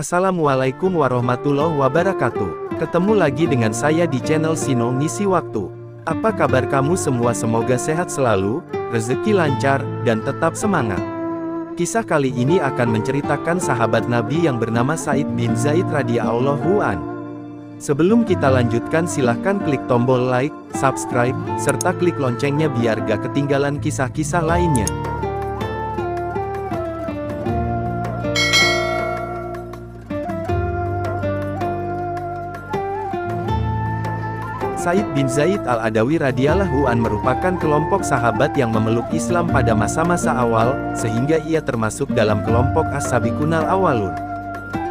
Assalamualaikum warahmatullahi wabarakatuh. Ketemu lagi dengan saya di channel Sino Ngisi Waktu. Apa kabar kamu semua? Semoga sehat selalu, rezeki lancar, dan tetap semangat. Kisah kali ini akan menceritakan sahabat Nabi yang bernama Sa'id bin Zaid radhiyallahu an. Sebelum kita lanjutkan, silahkan klik tombol like, subscribe, serta klik loncengnya biar gak ketinggalan kisah-kisah lainnya. Sa'id bin Zaid al-Adawi radhiyallahu an merupakan kelompok sahabat yang memeluk Islam pada masa-masa awal, sehingga ia termasuk dalam kelompok as-sabiqunal awwalun.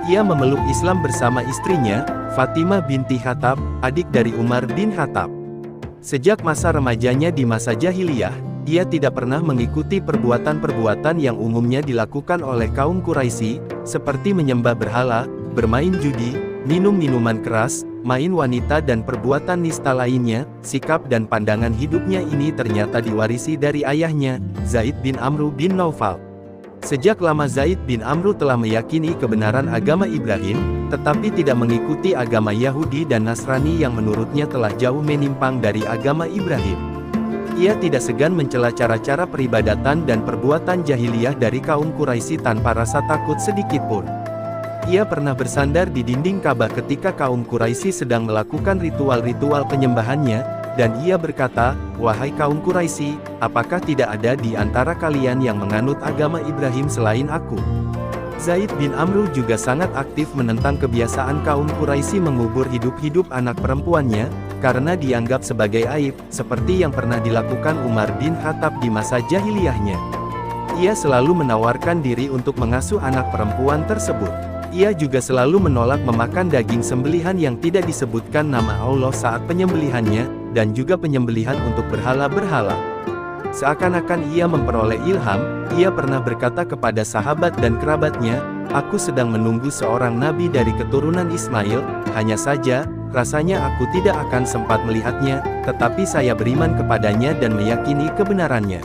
Ia memeluk Islam bersama istrinya, Fatimah binti Khattab, adik dari Umar bin Khattab. Sejak masa remajanya di masa jahiliyah, ia tidak pernah mengikuti perbuatan-perbuatan yang umumnya dilakukan oleh kaum Quraisy, seperti menyembah berhala, bermain judi, minum minuman keras, main wanita dan perbuatan nista lainnya. Sikap dan pandangan hidupnya ini ternyata diwarisi dari ayahnya, Zaid bin Amru bin Naufal. Sejak lama Zaid bin Amru telah meyakini kebenaran agama Ibrahim, tetapi tidak mengikuti agama Yahudi dan Nasrani yang menurutnya telah jauh menyimpang dari agama Ibrahim. Ia tidak segan mencela cara-cara peribadatan dan perbuatan jahiliyah dari kaum Quraisy tanpa rasa takut sedikitpun. Ia pernah bersandar di dinding Ka'bah ketika kaum Quraisy sedang melakukan ritual-ritual penyembahannya, dan ia berkata, "Wahai kaum Quraisy, apakah tidak ada di antara kalian yang menganut agama Ibrahim selain aku?" Zaid bin Amru juga sangat aktif menentang kebiasaan kaum Quraisy mengubur hidup-hidup anak perempuannya, karena dianggap sebagai aib, seperti yang pernah dilakukan Umar bin Khattab di masa jahiliyahnya. Ia selalu menawarkan diri untuk mengasuh anak perempuan tersebut. Ia juga selalu menolak memakan daging sembelihan yang tidak disebutkan nama Allah saat penyembelihannya, dan juga penyembelihan untuk berhala-berhala. Seakan-akan ia memperoleh ilham, ia pernah berkata kepada sahabat dan kerabatnya, "Aku sedang menunggu seorang nabi dari keturunan Ismail, hanya saja, rasanya aku tidak akan sempat melihatnya, tetapi saya beriman kepadanya dan meyakini kebenarannya."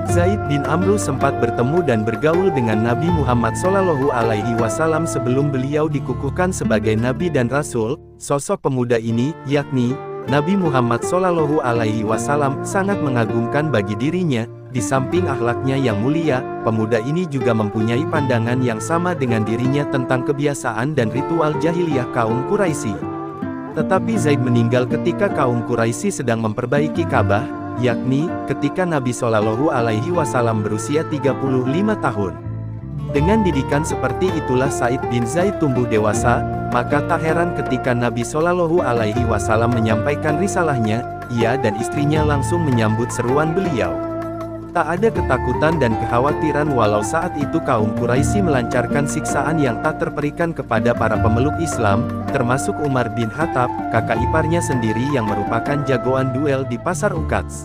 Zaid bin Amru sempat bertemu dan bergaul dengan Nabi Muhammad SAW sebelum beliau dikukuhkan sebagai Nabi dan Rasul. Sosok pemuda ini, yakni Nabi Muhammad SAW, sangat mengagumkan bagi dirinya. Di samping akhlaknya yang mulia, pemuda ini juga mempunyai pandangan yang sama dengan dirinya tentang kebiasaan dan ritual jahiliyah kaum Quraisy. Tetapi Zaid meninggal ketika kaum Quraisy sedang memperbaiki Ka'bah, yakni ketika Nabi SAW berusia 35 tahun. Dengan didikan seperti itulah Sa'id bin Zaid tumbuh dewasa, maka tak heran ketika Nabi SAW menyampaikan risalahnya, ia dan istrinya langsung menyambut seruan beliau. Tak ada ketakutan dan kekhawatiran walau saat itu kaum Quraisy melancarkan siksaan yang tak terperikan kepada para pemeluk Islam, termasuk Umar bin Khattab, kakak iparnya sendiri yang merupakan jagoan duel di pasar Uqats.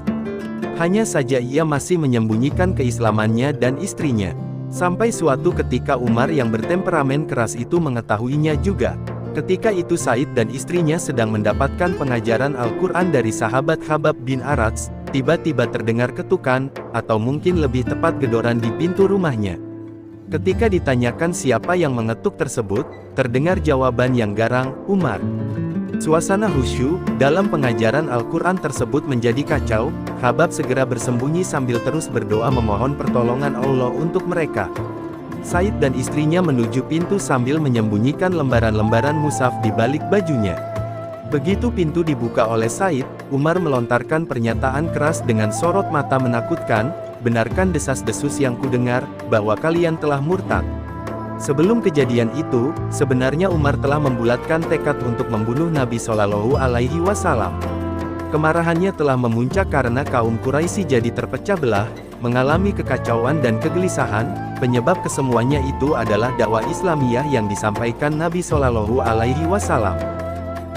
Hanya saja ia masih menyembunyikan keislamannya dan istrinya. Sampai suatu ketika Umar yang bertemperamen keras itu mengetahuinya juga. Ketika itu Sa'id dan istrinya sedang mendapatkan pengajaran Al-Quran dari sahabat Khabbab bin Arats, tiba-tiba terdengar ketukan, atau mungkin lebih tepat gedoran di pintu rumahnya. Ketika ditanyakan siapa yang mengetuk tersebut, terdengar jawaban yang garang, "Umar." Suasana khusyuk dalam pengajaran Al-Quran tersebut menjadi kacau. Khabbab segera bersembunyi sambil terus berdoa memohon pertolongan Allah untuk mereka. Sa'id dan istrinya menuju pintu sambil menyembunyikan lembaran-lembaran mushaf di balik bajunya. Begitu pintu dibuka oleh Sa'id, Umar melontarkan pernyataan keras dengan sorot mata menakutkan, "Benarkan desas-desus yang kudengar, bahwa kalian telah murtad?" Sebelum kejadian itu, sebenarnya Umar telah membulatkan tekad untuk membunuh Nabi SAW. Kemarahannya telah memuncak karena kaum Quraisy jadi terpecah belah, mengalami kekacauan dan kegelisahan. Penyebab kesemuanya itu adalah dakwah Islamiyah yang disampaikan Nabi SAW.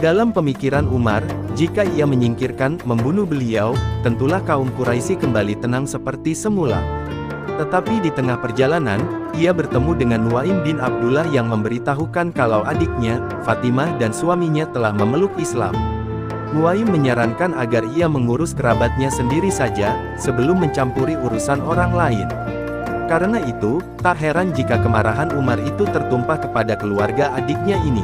Dalam pemikiran Umar, jika ia menyingkirkan, membunuh beliau, tentulah kaum Quraisy kembali tenang seperti semula. Tetapi di tengah perjalanan, ia bertemu dengan Nuaim bin Abdullah yang memberitahukan kalau adiknya, Fatimah dan suaminya telah memeluk Islam. Nuaim menyarankan agar ia mengurus kerabatnya sendiri saja, sebelum mencampuri urusan orang lain. Karena itu, tak heran jika kemarahan Umar itu tertumpah kepada keluarga adiknya ini.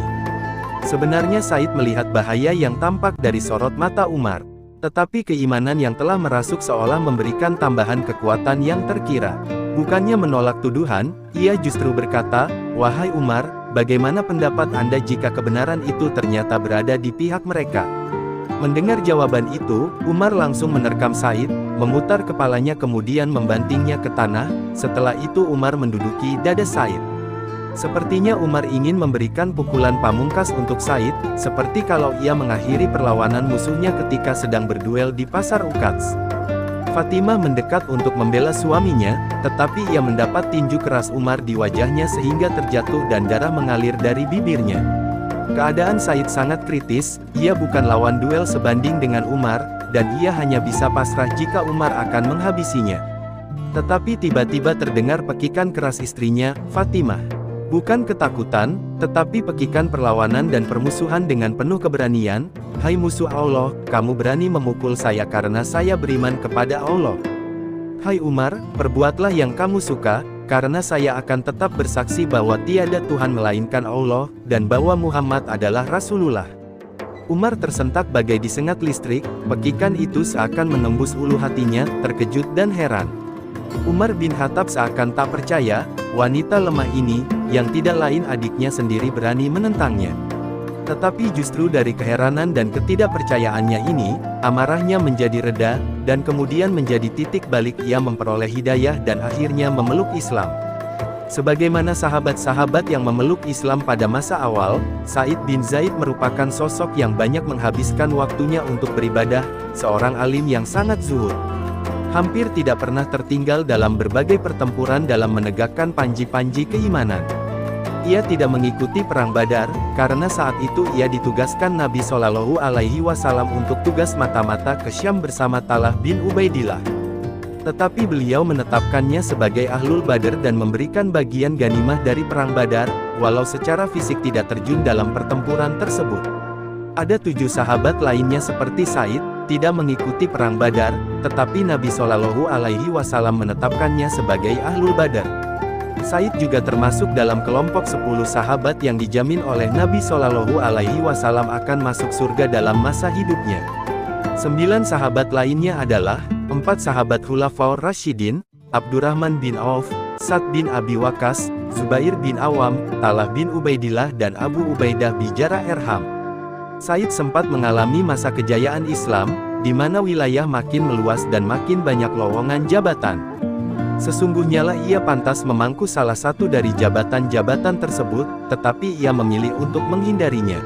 Sebenarnya Said melihat bahaya yang tampak dari sorot mata Umar. Tetapi keimanan yang telah merasuk seolah memberikan tambahan kekuatan yang terkira. Bukannya menolak tuduhan, ia justru berkata, "Wahai Umar, bagaimana pendapat Anda jika kebenaran itu ternyata berada di pihak mereka?" Mendengar jawaban itu, Umar langsung menerkam Said, memutar kepalanya kemudian membantingnya ke tanah. Setelah itu Umar menduduki dada Said. Sepertinya Umar ingin memberikan pukulan pamungkas untuk Said, seperti kalau ia mengakhiri perlawanan musuhnya ketika sedang berduel di pasar Ukats. Fatimah mendekat untuk membela suaminya, tetapi ia mendapat tinju keras Umar di wajahnya sehingga terjatuh dan darah mengalir dari bibirnya. Keadaan Said sangat kritis, ia bukan lawan duel sebanding dengan Umar, dan ia hanya bisa pasrah jika Umar akan menghabisinya. Tetapi tiba-tiba terdengar pekikan keras istrinya, Fatimah. Bukan ketakutan, tetapi pekikan perlawanan dan permusuhan dengan penuh keberanian. "Hai musuh Allah, kamu berani memukul saya karena saya beriman kepada Allah. Hai Umar, perbuatlah yang kamu suka, karena saya akan tetap bersaksi bahwa tiada Tuhan melainkan Allah, dan bahwa Muhammad adalah Rasulullah." Umar tersentak bagai disengat listrik, pekikan itu seakan menembus ulu hatinya, terkejut dan heran. Umar bin Khattab seakan tak percaya, wanita lemah ini, yang tidak lain adiknya sendiri berani menentangnya. Tetapi justru dari keheranan dan ketidakpercayaannya ini, amarahnya menjadi reda, dan kemudian menjadi titik balik ia memperoleh hidayah dan akhirnya memeluk Islam. Sebagaimana sahabat-sahabat yang memeluk Islam pada masa awal, Said bin Zaid merupakan sosok yang banyak menghabiskan waktunya untuk beribadah, seorang alim yang sangat zuhud. Hampir tidak pernah tertinggal dalam berbagai pertempuran dalam menegakkan panji-panji keimanan. Ia tidak mengikuti perang Badar, karena saat itu ia ditugaskan Nabi Shallallahu Alaihi Wasallam untuk tugas mata-mata ke Syam bersama Talha bin Ubaidillah. Tetapi beliau menetapkannya sebagai Ahlul Badr dan memberikan bagian ganimah dari perang Badar, walau secara fisik tidak terjun dalam pertempuran tersebut. Ada 7 sahabat lainnya seperti Said, tidak mengikuti perang Badar, tetapi Nabi Shallallahu Alaihi Wasallam menetapkannya sebagai Ahlul Badar. Said juga termasuk dalam kelompok 10 sahabat yang dijamin oleh Nabi Shallallahu Alaihi Wasallam akan masuk surga dalam masa hidupnya. 9 sahabat lainnya adalah 4 sahabat Khulafaur Rasyidin, Abdurrahman bin Auf, Sa'd bin Abi Waqqas, Zubair bin Awam, Talha bin Ubaidillah dan Abu Ubaidah bin Jarrah Erham. Said sempat mengalami masa kejayaan Islam, di mana wilayah makin meluas dan makin banyak lowongan jabatan. Sesungguhnya lah ia pantas memangku salah satu dari jabatan-jabatan tersebut, tetapi ia memilih untuk menghindarinya.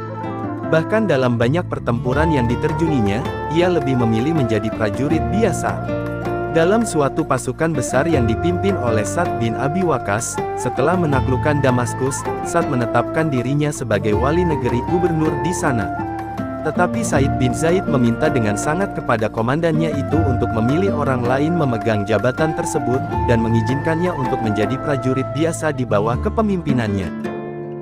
Bahkan dalam banyak pertempuran yang diterjuninya, ia lebih memilih menjadi prajurit biasa. Dalam suatu pasukan besar yang dipimpin oleh Sa'd bin Abi Waqqas, setelah menaklukkan Damaskus, Sa'd menetapkan dirinya sebagai wali negeri gubernur di sana. Tetapi Said bin Zaid meminta dengan sangat kepada komandannya itu untuk memilih orang lain memegang jabatan tersebut, dan mengizinkannya untuk menjadi prajurit biasa di bawah kepemimpinannya.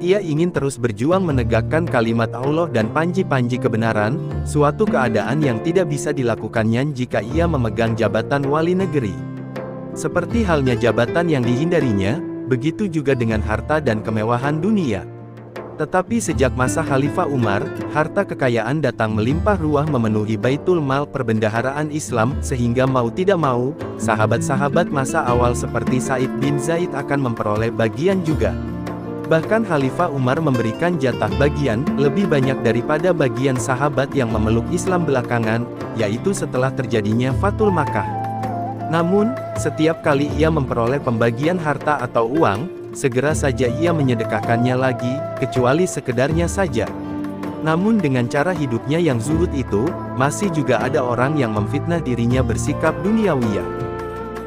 Ia ingin terus berjuang menegakkan kalimat Allah dan panji-panji kebenaran, suatu keadaan yang tidak bisa dilakukannya jika ia memegang jabatan wali negeri. Seperti halnya jabatan yang dihindarinya, begitu juga dengan harta dan kemewahan dunia. Tetapi sejak masa Khalifah Umar, harta kekayaan datang melimpah ruah memenuhi Baitul Mal perbendaharaan Islam, sehingga mau tidak mau, sahabat-sahabat masa awal seperti Said bin Zaid akan memperoleh bagian juga. Bahkan Khalifah Umar memberikan jatah bagian lebih banyak daripada bagian sahabat yang memeluk Islam belakangan, yaitu setelah terjadinya Fathul Makkah. Namun, setiap kali ia memperoleh pembagian harta atau uang, segera saja ia menyedekahkannya lagi, kecuali sekedarnya saja. Namun dengan cara hidupnya yang zuhud itu, masih juga ada orang yang memfitnah dirinya bersikap duniawiyah.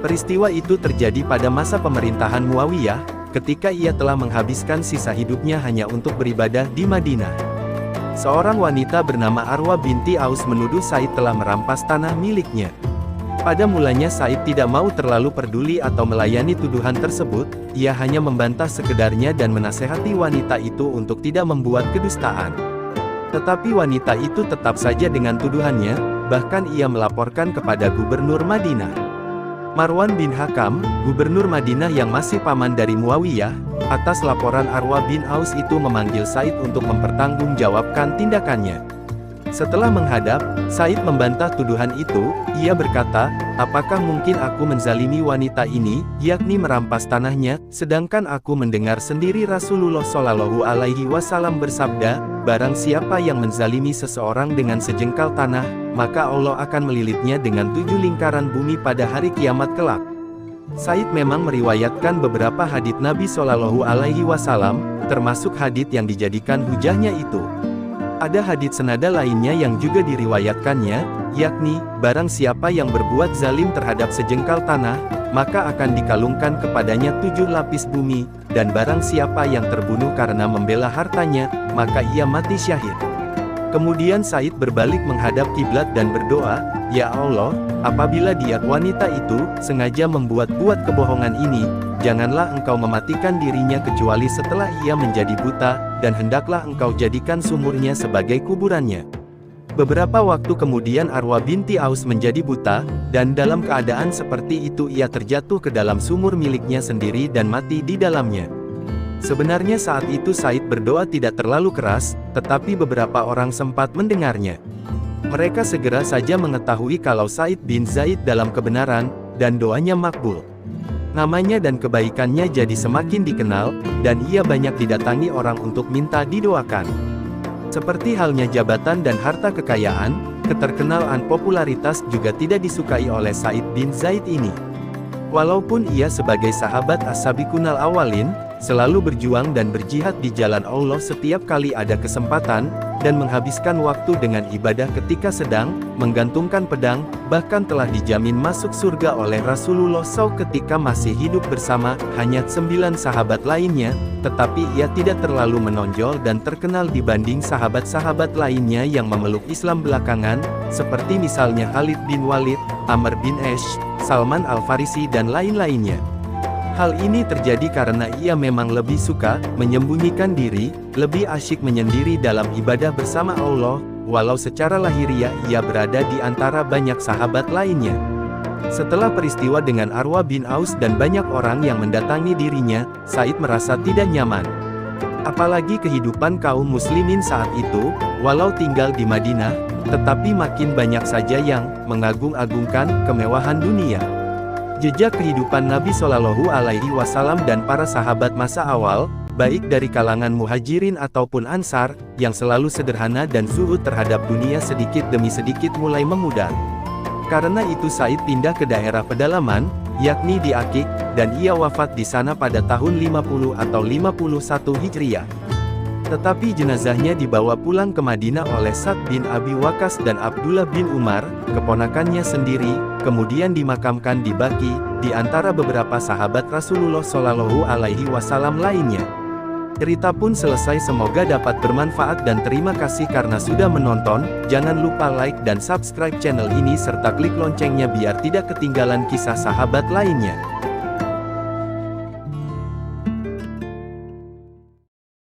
Peristiwa itu terjadi pada masa pemerintahan Muawiyah, ketika ia telah menghabiskan sisa hidupnya hanya untuk beribadah di Madinah. Seorang wanita bernama Arwa binti Aus menuduh Said telah merampas tanah miliknya. Pada mulanya Said tidak mau terlalu peduli atau melayani tuduhan tersebut, ia hanya membantah sekedarnya dan menasehati wanita itu untuk tidak membuat kedustaan. Tetapi wanita itu tetap saja dengan tuduhannya, bahkan ia melaporkan kepada gubernur Madinah. Marwan bin Hakam, gubernur Madinah yang masih paman dari Muawiyah, atas laporan Arwa bin Aus itu memanggil Said untuk mempertanggungjawabkan tindakannya. Setelah menghadap, Said membantah tuduhan itu. Ia berkata, "Apakah mungkin aku menzalimi wanita ini, yakni merampas tanahnya, sedangkan aku mendengar sendiri Rasulullah Shallallahu Alaihi Wasallam bersabda, barang siapa yang menzalimi seseorang dengan sejengkal tanah, maka Allah akan melilitnya dengan 7 lingkaran bumi pada hari kiamat kelak." Said memang meriwayatkan beberapa hadits Nabi Shallallahu Alaihi Wasallam, termasuk hadits yang dijadikan hujahnya itu. Ada hadits senada lainnya yang juga diriwayatkannya, yakni, barang siapa yang berbuat zalim terhadap sejengkal tanah, maka akan dikalungkan kepadanya 7 lapis bumi, dan barang siapa yang terbunuh karena membela hartanya, maka ia mati syahid. Kemudian Said berbalik menghadap kiblat dan berdoa, "Ya Allah, apabila dia wanita itu sengaja membuat-buat kebohongan ini, janganlah Engkau mematikan dirinya kecuali setelah ia menjadi buta, dan hendaklah Engkau jadikan sumurnya sebagai kuburannya." Beberapa waktu kemudian Arwa binti Aus menjadi buta, dan dalam keadaan seperti itu ia terjatuh ke dalam sumur miliknya sendiri dan mati di dalamnya. Sebenarnya saat itu Said berdoa tidak terlalu keras, tetapi beberapa orang sempat mendengarnya. Mereka segera saja mengetahui kalau Said bin Zaid dalam kebenaran, dan doanya makbul. Namanya dan kebaikannya jadi semakin dikenal, dan ia banyak didatangi orang untuk minta didoakan. Seperti halnya jabatan dan harta kekayaan, keterkenalan popularitas juga tidak disukai oleh Said bin Zaid ini. Walaupun ia sebagai sahabat as-sabiqunal awalin, selalu berjuang dan berjihad di jalan Allah setiap kali ada kesempatan, dan menghabiskan waktu dengan ibadah ketika sedang menggantungkan pedang, bahkan telah dijamin masuk surga oleh Rasulullah SAW ketika masih hidup bersama hanya 9 sahabat lainnya, tetapi ia tidak terlalu menonjol dan terkenal dibanding sahabat-sahabat lainnya yang memeluk Islam belakangan, seperti misalnya Khalid bin Walid, Amr bin Ash, Salman Al-Farisi dan lain-lainnya. Hal ini terjadi karena ia memang lebih suka menyembunyikan diri, lebih asyik menyendiri dalam ibadah bersama Allah, walau secara lahiriah ia berada di antara banyak sahabat lainnya. Setelah peristiwa dengan Arwa bin Aus dan banyak orang yang mendatangi dirinya, Said merasa tidak nyaman. Apalagi kehidupan kaum muslimin saat itu, walau tinggal di Madinah, tetapi makin banyak saja yang mengagung-agungkan kemewahan dunia. Jejak kehidupan Nabi Shallallahu Alaihi Wasallam dan para sahabat masa awal, baik dari kalangan muhajirin ataupun ansar, yang selalu sederhana dan zuhud terhadap dunia sedikit demi sedikit mulai memudar. Karena itu Said pindah ke daerah pedalaman, yakni di Akik, dan ia wafat di sana pada tahun 50 atau 51 Hijriah. Tetapi jenazahnya dibawa pulang ke Madinah oleh Sa'd bin Abi Waqqas dan Abdullah bin Umar, keponakannya sendiri, kemudian dimakamkan di Baqi, di antara beberapa sahabat Rasulullah Shallallahu Alaihi Wasallam lainnya. Cerita pun selesai. Semoga dapat bermanfaat dan terima kasih karena sudah menonton. Jangan lupa like dan subscribe channel ini serta klik loncengnya biar tidak ketinggalan kisah sahabat lainnya.